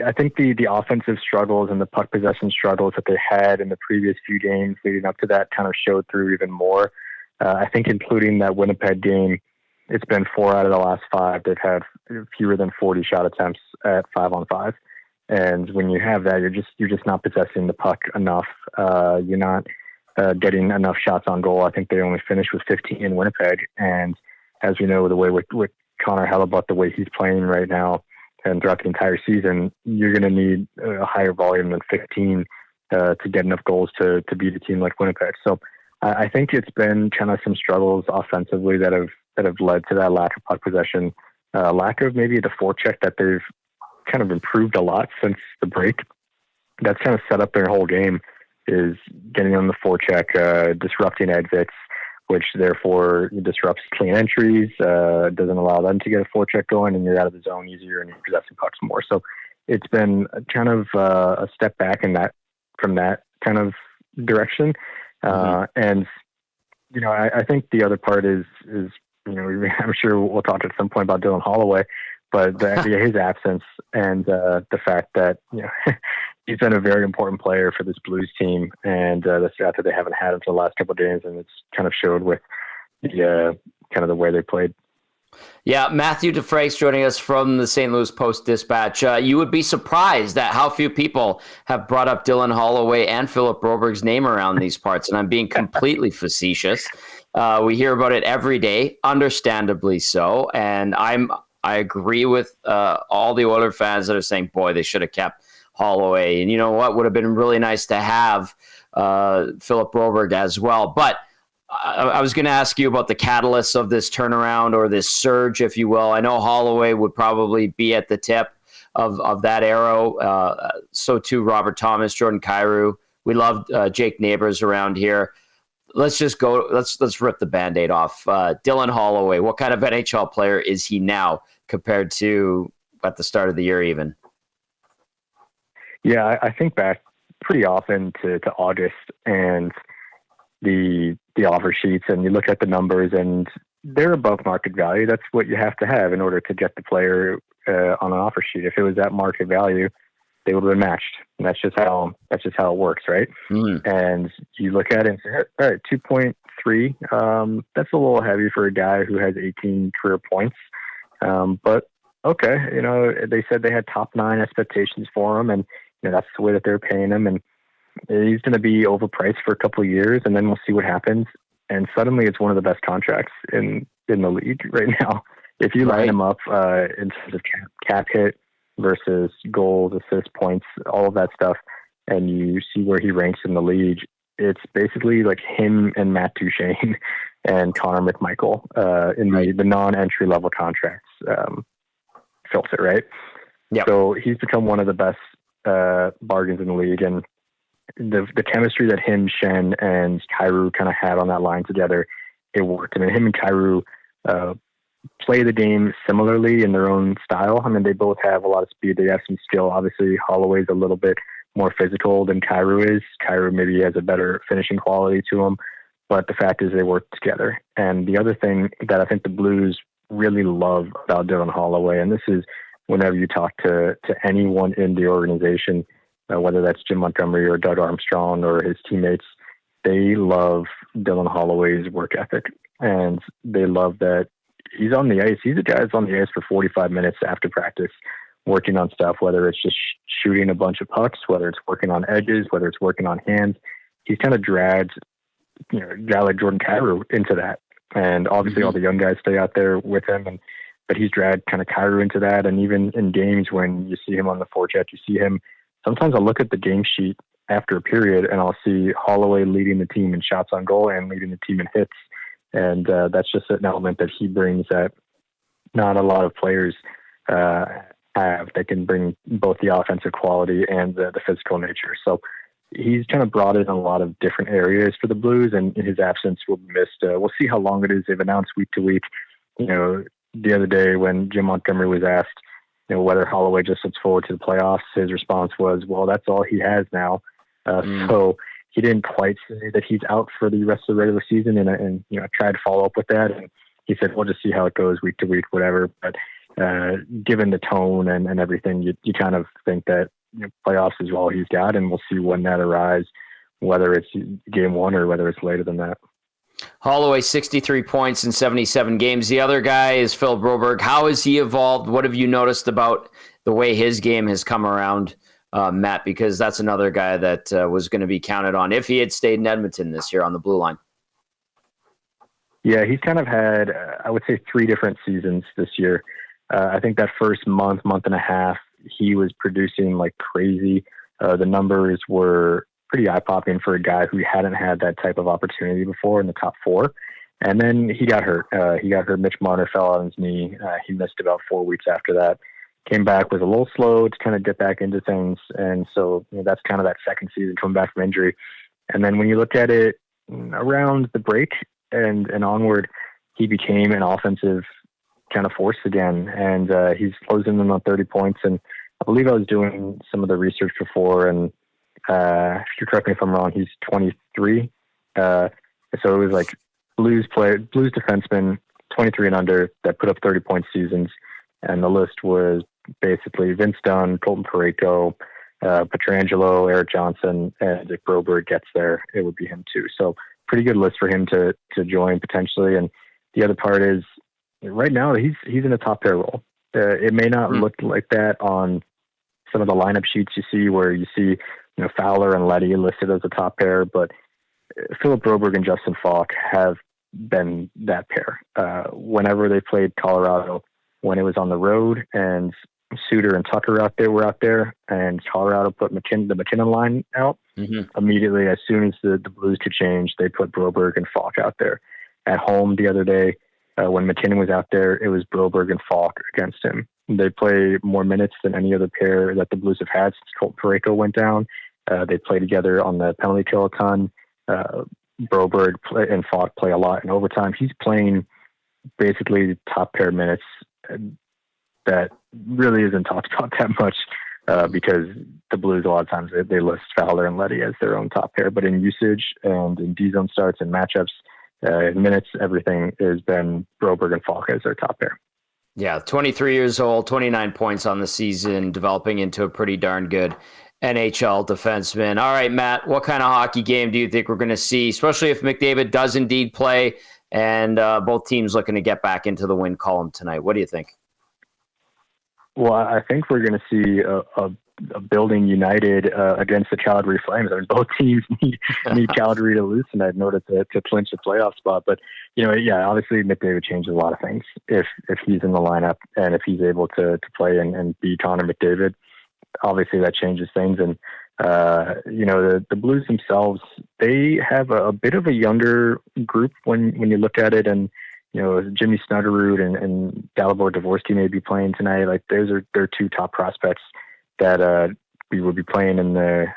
Speaker 4: I think the offensive struggles and the puck possession struggles that they had in the previous few games leading up to that kind of showed through even more. I think including that Winnipeg game, it's been 4 out of the last 5. They've had fewer than 40 shot attempts at 5-on-5. And when you have that, you're just not possessing the puck enough. You're not getting enough shots on goal. I think they only finished with 15 in Winnipeg. And as we know, the way with Connor Hellebuck, the way he's playing right now, and throughout the entire season, you're going to need a higher volume than 15 to get enough goals to beat a team like Winnipeg. So I think it's been kind of some struggles offensively that have led to that lack of puck possession, lack of maybe the forecheck that they've kind of improved a lot since the break. That's kind of set up their whole game, is getting on the forecheck, disrupting exits, which therefore disrupts clean entries, doesn't allow them to get a forecheck going, and you're out of the zone easier and you're possessing pucks more. So it's been kind of a step back from that kind of direction. And, I think the other part is, I'm sure we'll talk at some point about Dylan Holloway, but his absence and the fact that, he's been a very important player for this Blues team, and the fact that they haven't had him for the last couple of games, and it's kind of showed with the kind of the way they played.
Speaker 1: Yeah, Matthew DeFranks joining us from the St. Louis Post-Dispatch. You would be surprised at how few people have brought up Dylan Holloway and Philip Broberg's name around these parts, and I'm being completely facetious. We hear about it every day, understandably so, and I agree with all the Oilers fans that are saying, boy, they should have kept Holloway. And you know what? Would have been really nice to have Philip Broberg as well. But I was going to ask you about the catalyst of this turnaround or this surge, if you will. I know Holloway would probably be at the tip of that arrow. So too Robert Thomas, Jordan Kyrou. We love Jake Neighbors around here. Let's just go. Let's rip the Band-Aid off. Dylan Holloway, what kind of NHL player is he now compared to at the start of the year even?
Speaker 4: Yeah, I think back pretty often to August and the offer sheets, and you look at the numbers and they're above market value. That's what you have to have in order to get the player on an offer sheet. If it was at market value, they would have been matched. And that's just how it works, right? And you look at it and say, all right, 2.3, that's a little heavy for a guy who has 18 career points. But okay, they said they had top 9 expectations for him, and that's the way that they're paying him, and he's going to be overpriced for a couple of years, and then we'll see what happens. And suddenly it's one of the best contracts in the league right now. If you line him up in terms of cap hit versus goals, assists, points, all of that stuff, and you see where he ranks in the league, it's basically like him and Matt Duchene and Connor McMichael in the non-entry level contracts filter, right? Yeah. So he's become one of the best bargains in the league, and the chemistry that him, Shen, and Kyrou kind of had on that line together, it worked. I mean, him and Kyrou play the game similarly in their own style. I mean, they both have a lot of speed. They have some skill. Obviously, Holloway's a little bit more physical than Kyrou is. Kyrou maybe has a better finishing quality to him, but the fact is they work together. And the other thing that I think the Blues really love about Dylan Holloway, and this is whenever you talk to anyone in the organization, whether that's Jim Montgomery or Doug Armstrong or his teammates, they love Dylan Holloway's work ethic. And they love that he's on the ice. He's a guy that's on the ice for 45 minutes after practice, working on stuff, whether it's just shooting a bunch of pucks, whether it's working on edges, whether it's working on hands. He's kind of dragged, a guy like Jordan Kyrou into that. And obviously all the young guys stay out there with him, but he's dragged kind of Kyrou into that. And even in games when you see him on the forecheck, you see him. Sometimes I'll look at the game sheet after a period and I'll see Holloway leading the team in shots on goal and leading the team in hits. And that's just an element that he brings that not a lot of players have, that can bring both the offensive quality and the physical nature. So he's kind of brought in a lot of different areas for the Blues, and in his absence will be missed. We'll see how long it is. They've announced week to week. The other day when Jim Montgomery was asked, whether Holloway just looks forward to the playoffs, his response was, well, that's all he has now. So he didn't quite say that he's out for the rest of the regular season. And I tried to follow up with that. And he said, we'll just see how it goes week to week, whatever. But given the tone and everything, you kind of think that playoffs is all he's got. And we'll see when that arrives, whether it's game 1 or whether it's later than that.
Speaker 1: Holloway, 63 points in 77 games. The other guy is Phil Broberg. How has he evolved? What have you noticed about the way his game has come around, Matt? Because that's another guy that was going to be counted on if he had stayed in Edmonton this year on the blue line.
Speaker 4: Yeah, he's kind of had, I would say, 3 different seasons this year. I think that first month and a half, he was producing like crazy. The numbers were pretty eye-popping for a guy who hadn't had that type of opportunity before in the top 4. And then he got hurt. Mitch Marner fell on his knee. He missed about 4 weeks after that. Came back, was a little slow to kind of get back into things. And so that's kind of that second season coming back from injury. And then when you look at it around the break and onward, he became an offensive kind of force again. And he's closing in on 30 points. And I believe I was doing some of the research before, and if you correct me if I'm wrong, he's 23. So it was like Blues defenseman, 23 and under, that put up 30-point seasons. And the list was basically Vince Dunn, Colton Parayko, Pietrangelo, Eric Johnson, and if Broberg gets there, it would be him too. So pretty good list for him to join potentially. And the other part is right now he's in a top pair role. It may not look like that on some of the lineup sheets you see, where you see Fowler and Leddy listed as a top pair, but Philip Broberg and Justin Falk have been that pair. Whenever they played Colorado, when it was on the road and Suter and Tucker were out there, and Colorado put the McKinnon line out. Immediately, as soon as the Blues could change, they put Broberg and Falk out there. At home the other day, when McKinnon was out there, it was Broberg and Falk against him. They play more minutes than any other pair that the Blues have had since Colt Parayko went down. They play together on the penalty kill a ton. Broberg and Falk play a lot in overtime. He's playing basically top pair minutes that really isn't talked about that much because the Blues, a lot of times, they list Fowler and Leddy as their own top pair. But in usage and in D-zone starts and matchups, in minutes, everything has been Broberg and Falk as their top pair.
Speaker 1: Yeah, 23 years old, 29 points on the season, developing into a pretty darn good NHL defenseman. All right, Matt, what kind of hockey game do you think we're going to see, especially if McDavid does indeed play and both teams looking to get back into the win column tonight? What do you think?
Speaker 4: Well, I think we're going to see a building united against the Calgary Flames. I mean, both teams need Calgary to lose tonight in order to clinch the playoff spot. But, obviously McDavid changes a lot of things if he's in the lineup and if he's able to play and be Connor McDavid. Obviously, that changes things. And, the Blues themselves, they have a bit of a younger group when you look at it. And, Jimmy Snuggerud and Dalibor Dvorsky may be playing tonight. Like, those are their two top prospects that we will be playing in their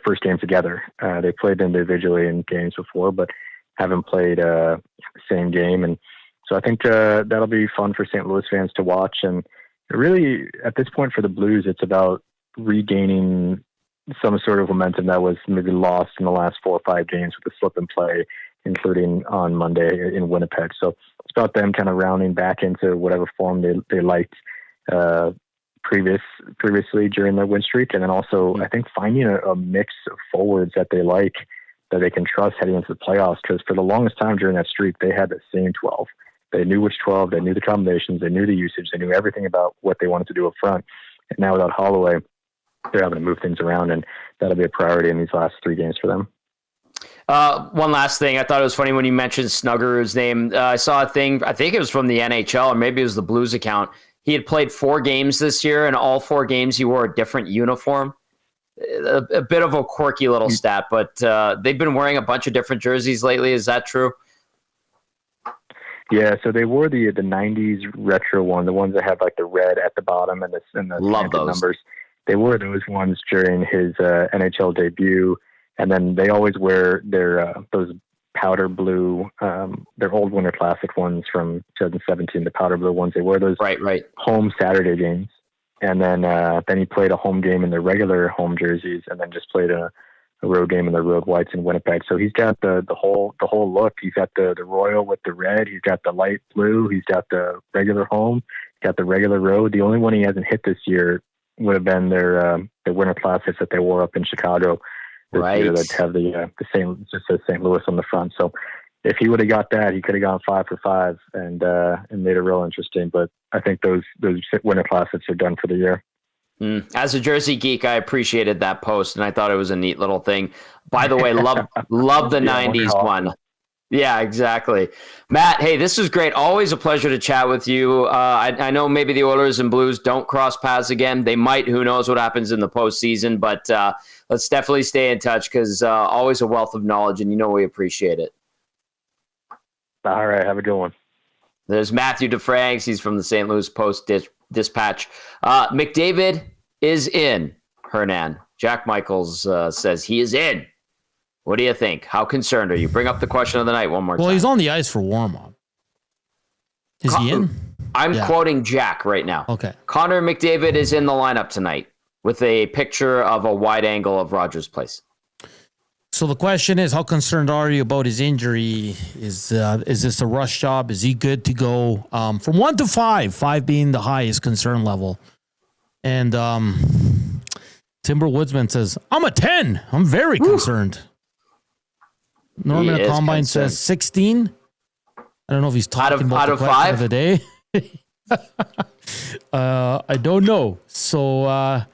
Speaker 4: first game together. They played individually in games before, but haven't played the same game. And so I think that'll be fun for St. Louis fans to watch. And really, at this point for the Blues, it's about regaining some sort of momentum that was maybe lost in the last 4 or 5 games with the slip and play, including on Monday in Winnipeg. So it's about them kind of rounding back into whatever form they liked previously during their win streak. And then also, I think, finding a mix of forwards that they like, that they can trust heading into the playoffs. Because for the longest time during that streak, they had the same 12. They knew which 12, they knew the combinations, they knew the usage, they knew everything about what they wanted to do up front. And now without Holloway, they're having to move things around, and that'll be a priority in these last 3 games for them.
Speaker 1: One last thing. I thought it was funny when you mentioned Snuggerud's name. I saw a thing, I think it was from the NHL, or maybe it was the Blues account. He had played 4 games this year, and all 4 games he wore a different uniform. A bit of a quirky little stat, but they've been wearing a bunch of different jerseys lately. Is that true?
Speaker 4: Yeah, so they wore the 90s retro one, the ones that have like the red at the bottom and the
Speaker 1: Love those
Speaker 4: numbers. They wore those ones during his NHL debut, and then they always wear their those powder blue, their old Winter Classic ones from 2017, the powder blue ones. They wear those
Speaker 1: right
Speaker 4: home Saturday games, and then he played a home game in the regular home jerseys, and then just played a road game in the road whites in Winnipeg. So he's got the whole look. He's got the royal with the red. He's got the light blue. He's got the regular home. He's got the regular road. The only one he hasn't hit this year would have been their Winter Classics that they wore up in Chicago this year that have the same, just says St. Louis on the front. So if he would have got that, he could have gone 5 for 5 and made it real interesting. But I think those Winter Classics are done for the year.
Speaker 1: As a Jersey geek, I appreciated that post, and I thought it was a neat little thing. By the way, love the 90s one. Yeah, exactly. Matt, hey, this is great. Always a pleasure to chat with you. I know maybe the Oilers and Blues don't cross paths again. They might. Who knows what happens in the postseason, but let's definitely stay in touch because always a wealth of knowledge, and we appreciate it.
Speaker 4: All right, have a good one.
Speaker 1: There's Matthew DeFranks. He's from the St. Louis Post-Dispatch. McDavid is in, Hernan. Jack Michaels says he is in. What do you think? How concerned are you? Bring up the question of the night one more time.
Speaker 2: Well, he's on the ice for warm-up. Is he in?
Speaker 1: I'm quoting Jack right now.
Speaker 2: Okay. Connor
Speaker 1: McDavid is in the lineup tonight with a picture of a wide angle of Rogers Place.
Speaker 2: So the question is, how concerned are you about his injury? Is this a rush job? Is he good to go? From 1 to 5, 5 being the highest concern level. And Timber Woodsman says, I'm a 10. I'm very concerned. Norman at Combine says 16. I don't know if he's talking about the question of the day. I don't know. So,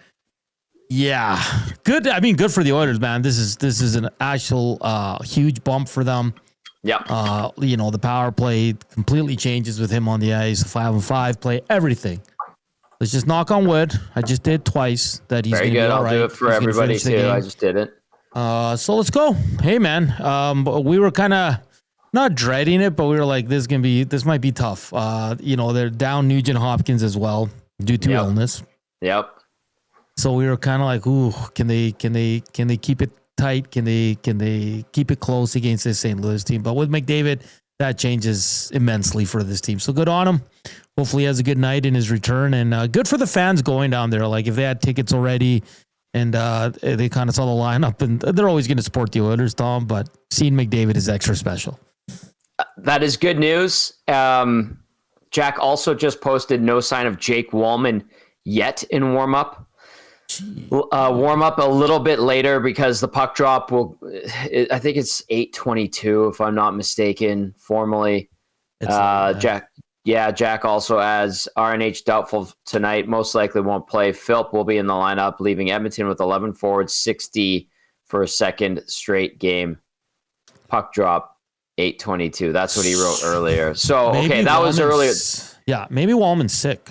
Speaker 2: yeah, good. I mean, good for the Oilers, man. This is an actual huge bump for them.
Speaker 1: Yeah.
Speaker 2: The power play completely changes with him on the ice. 5-on-5 play, everything. Let's just knock on wood. I just did twice that he's going to be all right.
Speaker 1: I'll do it for everybody too. I just did it.
Speaker 2: So let's go. Hey man, we were kind of not dreading it, but we were like, this might be tough. They're down Nugent-Hopkins as well due to illness.
Speaker 1: Yep.
Speaker 2: So we were kind of like, ooh, can they keep it tight? Can they keep it close against this St. Louis team? But with McDavid, that changes immensely for this team. So good on him. Hopefully he has a good night in his return, and good for the fans going down there. Like if they had tickets already and they kind of saw the lineup, and they're always going to support the Oilers, Tom, but seeing McDavid is extra special.
Speaker 1: That is good news. Jack also just posted no sign of Jake Wallman yet in warm-up. Warm up a little bit later because the puck drop I think it's 8:22 if I'm not mistaken formally. Jack also adds RNH doubtful tonight, most likely won't play. Philp will be in the lineup, leaving Edmonton with 11 forwards, 60 for a second straight game. Puck drop 8:22. That's what he wrote earlier. So maybe that was earlier.
Speaker 2: Yeah, maybe Wallman's sick.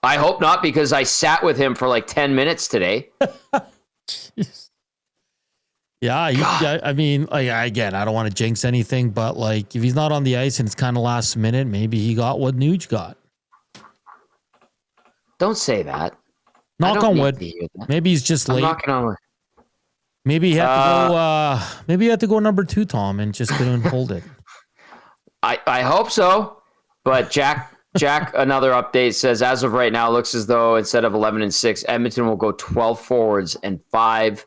Speaker 1: I hope not, because I sat with him for like 10 minutes today.
Speaker 2: Yeah, I mean, again, I don't want to jinx anything, but like if he's not on the ice and it's kind of last minute, maybe he got what Nuge got.
Speaker 1: Don't say that.
Speaker 2: Knock on wood. Maybe he's just late.
Speaker 1: Knocking on wood.
Speaker 2: Maybe he had to go. Maybe he had to go number 2, Tom, and just couldn't hold it.
Speaker 1: I hope so, but Jack, another update says, as of right now, it looks as though instead of 11 and 6, Edmonton will go 12 forwards and 5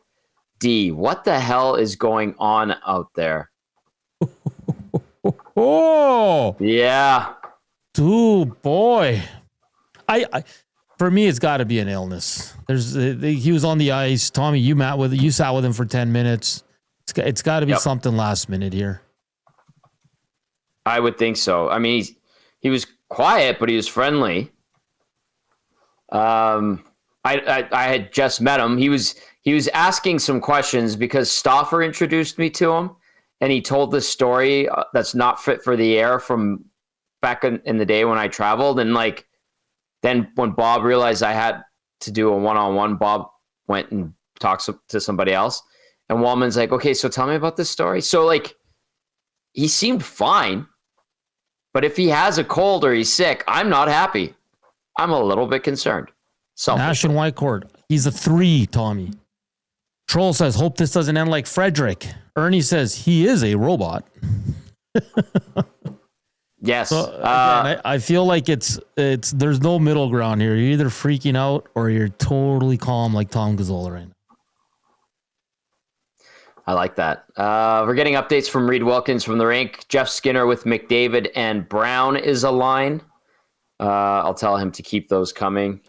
Speaker 1: D. What the hell is going on out there?
Speaker 2: Oh,
Speaker 1: yeah.
Speaker 2: Dude, boy. I for me, it's got to be an illness. He was on the ice. Tommy, you sat with him for 10 minutes. It's got to be something last minute here.
Speaker 1: I would think so. I mean, he was quiet, but he was friendly. I had just met him. He was asking some questions because Stauffer introduced me to him, and he told this story that's not fit for the air from back in the day when I traveled. And like, then when Bob realized I had to do a one-on-one, Bob went and talked to somebody else. And Wallman's like, okay, so tell me about this story. So like, he seemed fine. But if he has a cold or he's sick, I'm not happy. I'm a little bit concerned.
Speaker 2: Nash and Whitecourt. He's a 3, Tommy. Troll says, hope this doesn't end like Frederick. Ernie says, he is a robot.
Speaker 1: Yes.
Speaker 2: So, again, I feel like there's no middle ground here. You're either freaking out or you're totally calm like Tom Gazzola right now.
Speaker 1: I like that. We're getting updates from Reed Wilkins from the rink. Jeff Skinner with McDavid and Brown is a line. I'll tell him to keep those coming.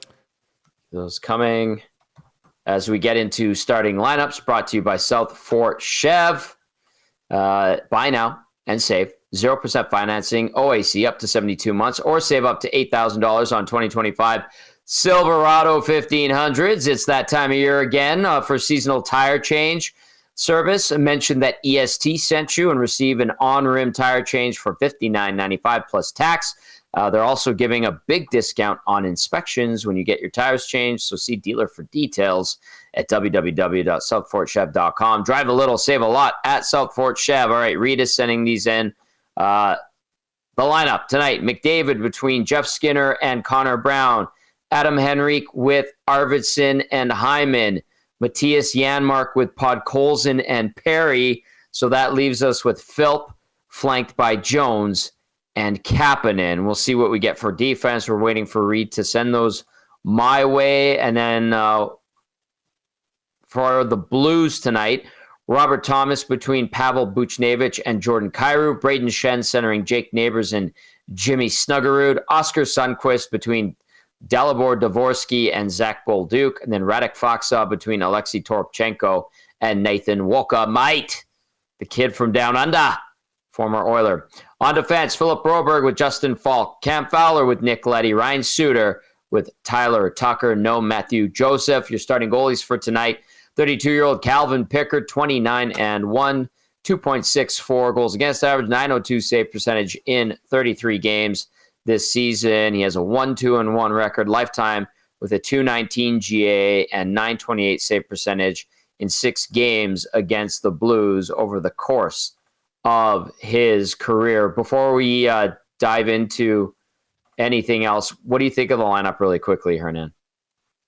Speaker 1: As we get into starting lineups, brought to you by South Fort Chev. Buy now and save. 0% financing, OAC up to 72 months, or save up to $8,000 on 2025 Silverado 1500s. It's that time of year again for seasonal tire change service. I mentioned that EST sent you and receive an on-rim tire change for $59.95 plus tax. They're also giving a big discount on inspections when you get your tires changed. So see dealer for details at www.southfortchev.com. Drive a little, save a lot at South Fort Chev. All right, Reed is sending these in. The lineup tonight, McDavid between Jeff Skinner and Connor Brown. Adam Henrique with Arvidsson and Hyman. Matthias Janmark with Podkolzin and Perry. So that leaves us with Philp, flanked by Jones and Kapanen. We'll see what we get for defense. We're waiting for Reed to send those my way. And then for the Blues tonight, Robert Thomas between Pavel Buchnevich and Jordan Kyrou. Braden Shen centering Jake Neighbors and Jimmy Snuggerud. Oscar Sundquist between Dalibor Dvorsky and Zach Bolduc. And then Radek Faksa between Alexei Toropchenko and Nathan Wolka. Mate, the kid from down under, former Oiler. On defense, Philip Broberg with Justin Falk. Cam Fowler with Nick Leddy. Ryan Suter with Tyler Tucker. No Matthew Joseph. Your starting goalies for tonight. 32-year-old Calvin Pickard, 29-1, 2.64 goals against average, 902 save percentage in 33 games this season. He has a 1-2-1 record, lifetime with a 219 GA and 928 save percentage in 6 games against the Blues over the course of his career. Before we dive into anything else, what do you think of the lineup really quickly, Hernan?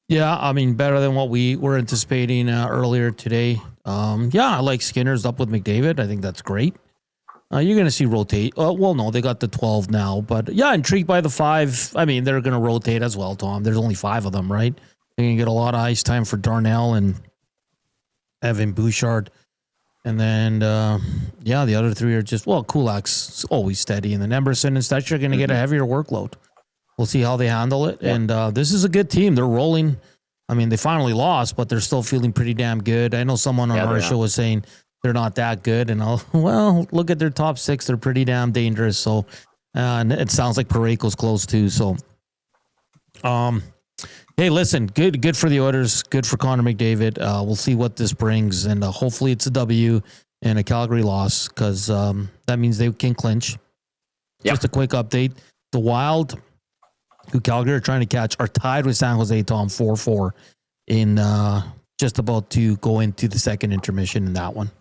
Speaker 2: Yeah, I mean, better than what we were anticipating earlier today. I like Skinner's up with McDavid. I think that's great. You're going to see rotate. No, they got the 12 now. But yeah, intrigued by the 5. I mean, they're going to rotate as well, Tom. There's only 5 of them, right? They're going to get a lot of ice time for Darnell and Evan Bouchard. And then, the other 3 are just, Kulak's always steady. And then Emerson and Stetcher are going to get a heavier workload. We'll see how they handle it. Yeah. And this is a good team. They're rolling. I mean, they finally lost, but they're still feeling pretty damn good. I know someone on our show was saying they're not that good. And look at their top 6. They're pretty damn dangerous. So, and it sounds like Parayko's close too. So, hey, listen, good for the Oilers. Good for Connor McDavid. We'll see what this brings. And hopefully it's a W and a Calgary loss because that means they can clinch. Yep. Just a quick update. The Wild, who Calgary are trying to catch, are tied with San Jose, Tom, 4-4 in just about to go into the second intermission in that one.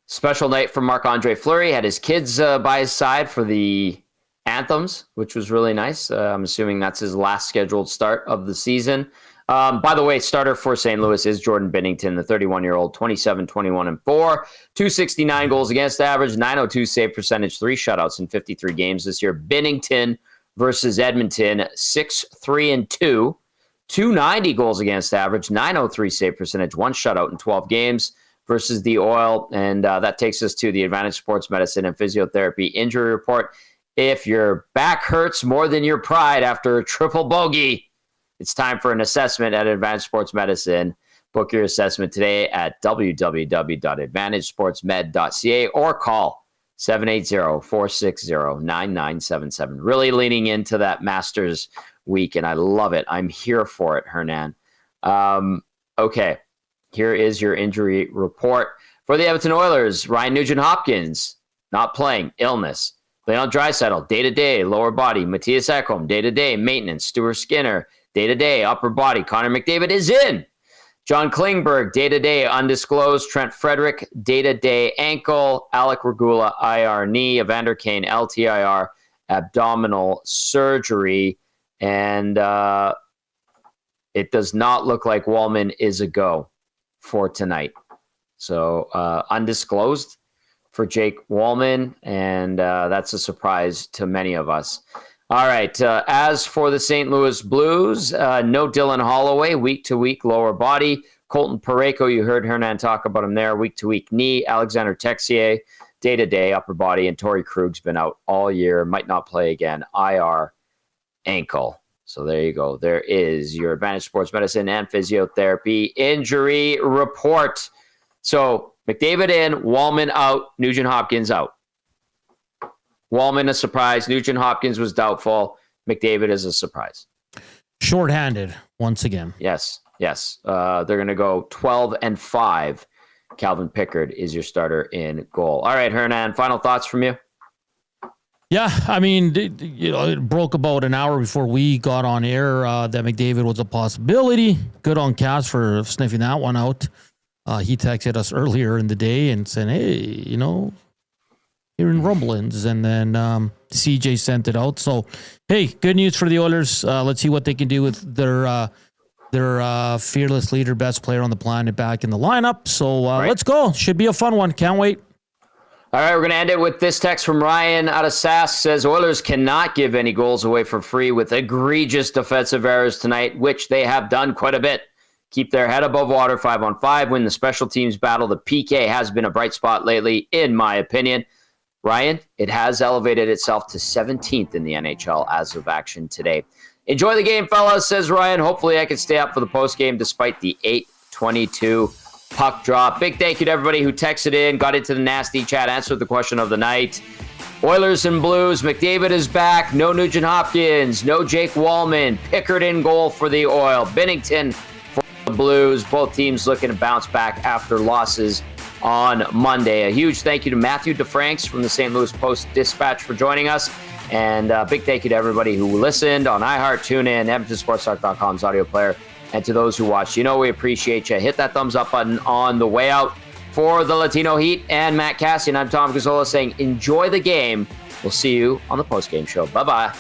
Speaker 1: Special night for Marc-Andre Fleury. Had his kids by his side for the anthems, which was really nice. I'm assuming that's his last scheduled start of the season. By the way, starter for St. Louis is Jordan Binnington, the 31-year-old, 27, 21, and 4, 269 goals against average, 902 save percentage, 3 shutouts in 53 games this year. Binnington versus Edmonton, 6-3-2, 290 goals against average, 903 save percentage, 1 shutout in 12 games versus the Oil. And that takes us to the Advantage Sports Medicine and Physiotherapy injury report. If your back hurts more than your pride after a triple bogey, it's time for an assessment at Advantage Sports Medicine. Book your assessment today at www.advantagesportsmed.ca or call 780-460-9977. Really leaning into that Masters week, and I love it. I'm here for it, Hernan. Okay, here is your injury report. For the Edmonton Oilers, Ryan Nugent-Hopkins, not playing, illness. Leon Draisaitl, day-to-day, lower body. Matthias Ekholm, day-to-day, maintenance. Stuart Skinner, day-to-day, upper body. Connor McDavid is in. John Klingberg, day-to-day, undisclosed. Trent Frederick, day-to-day, ankle. Alec Regula, IR knee. Evander Kane, LTIR, abdominal surgery. And it does not look like Wallman is a go for tonight. So undisclosed for Jake Wallman, and that's a surprise to many of us. All right, as for the St. Louis Blues, no Dylan Holloway, week-to-week lower body. Colton Parayko, you heard Hernan talk about him there, week-to-week knee. Alexander Texier, day-to-day upper body, and Torrey Krug's been out all year, might not play again, IR ankle. So there you go. There is your Advantage Sports Medicine and Physiotherapy injury report. So McDavid in, Wallman out, Nugent-Hopkins out. Wallman a surprise, Nugent-Hopkins was doubtful, McDavid is a surprise.
Speaker 2: Shorthanded once again.
Speaker 1: Yes. They're going to go 12-5. Calvin Pickard is your starter in goal. All right, Hernan, final thoughts from you?
Speaker 2: Yeah, I mean, it broke about an hour before we got on air that McDavid was a possibility. Good on Cass for sniffing that one out. He texted us earlier in the day and said, hey, hearing rumblings. And then CJ sent it out. So, hey, good news for the Oilers. Let's see what they can do with their fearless leader, best player on the planet back in the lineup. So Let's go. Should be a fun one. Can't wait.
Speaker 1: All right, we're going to end it with this text from Ryan out of Sask. Says, Oilers cannot give any goals away for free with egregious defensive errors tonight, which they have done quite a bit. Keep their head above water 5-on-5. Win the special teams battle. The PK has been a bright spot lately, in my opinion. Ryan, it has elevated itself to 17th in the NHL as of action today. Enjoy the game, fellas, says Ryan. Hopefully I can stay up for the postgame despite the 8:22 puck drop. Big thank you to everybody who texted in, got into the nasty chat, answered the question of the night. Oilers and Blues, McDavid is back. No Nugent-Hopkins. No Jake Wallman. Pickard in goal for the Oil. Binnington for the Blues. Both teams looking to bounce back after losses on Monday. A huge thank you to Matthew DeFranks from the St. Louis Post-Dispatch for joining us. And big thank you to everybody who listened on iHeart, TuneIn, EdmontonSportsTalk.com's audio player, and to those who watched. We appreciate you. Hit that thumbs up button on the way out. For the Latino Heat and Matt Kassian, I'm Tom Gazzola saying enjoy the game. We'll see you on the postgame show. Bye-bye.